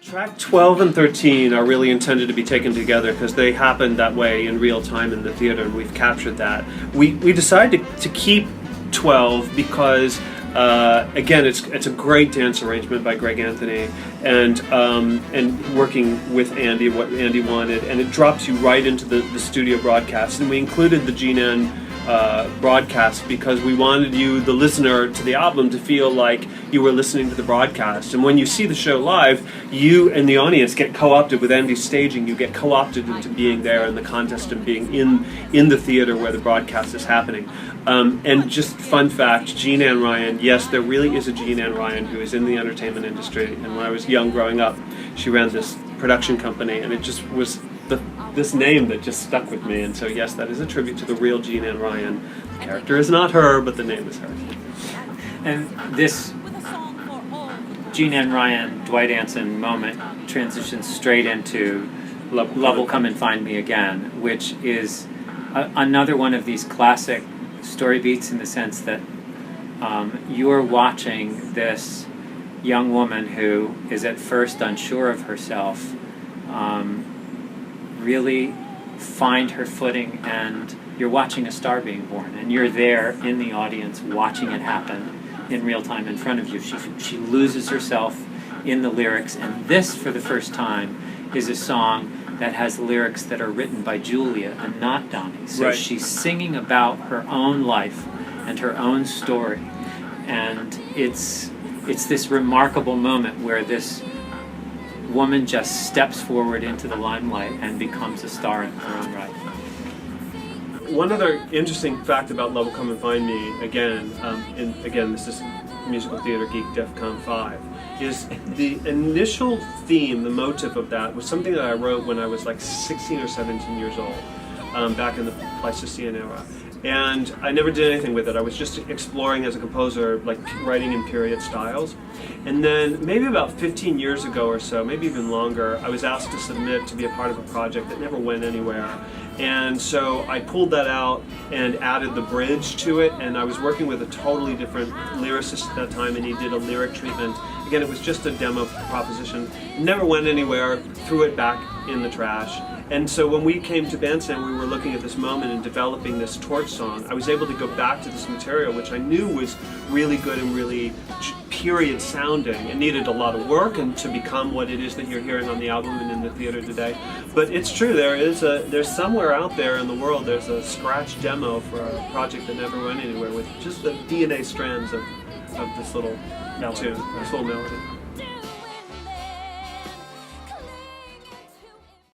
Track 12 and 13 are really intended to be taken together because they happened that way in real time in the theater, and we've captured that. We decided to keep 12 because, again, it's a great dance arrangement by Greg Anthony, and working with Andy, what Andy wanted, and it drops you right into the studio broadcast. And we included the GNN broadcast because we wanted you, the listener to the album, to feel like you were listening to the broadcast. And when you see the show live, you and the audience get co-opted with Andy's staging. You get co-opted into being there in the contest and being in the theater where the broadcast is happening. And just fun fact, Jean Ann Ryan, yes, there really is a Jean Ann Ryan who is in the entertainment industry. And when I was young growing up, she ran this production company, and it just was this name that just stuck with me. And so yes, that is a tribute to the real Jean Ann Ryan. The character is not her, but the name is her. And this Jean Ann Ryan, Dwight Anson moment transitions straight into Love Will Come and Find Me Again, which is another one of these classic story beats in the sense that you're watching this young woman who is at first unsure of herself really find her footing, and you're watching a star being born, and you're there in the audience watching it happen in real time in front of you. She loses herself in the lyrics, and this, for the first time, is a song that has lyrics that are written by Julia and not Donnie. So right. She's singing about her own life and her own story, and it's this remarkable moment where this woman just steps forward into the limelight and becomes a star in her own right. One other interesting fact about Love Will Come and Find Me Again, this is Musical Theater Geek DEF CON 5, is the initial theme, the motive of that, was something that I wrote when I was like 16 or 17 years old, back in the Pleistocene era. And I never did anything with it. I was just exploring as a composer, like writing in period styles. And then maybe about 15 years ago or so, maybe even longer, I was asked to submit to be a part of a project that never went anywhere. And so I pulled that out and added the bridge to it, and I was working with a totally different lyricist at that time, and he did a lyric treatment. Again, it was just a demo proposition. It never went anywhere, threw it back in the trash. And so when we came to Bandstand, we were looking at this moment and developing this Torch song. I was able to go back to this material, which I knew was really good and really period sounding. It needed a lot of work and to become what it is that you're hearing on the album and in the theater today. But it's true, there's somewhere out there in the world, there's a scratch demo for a project that never went anywhere with just the DNA strands of this little tune, this little melody.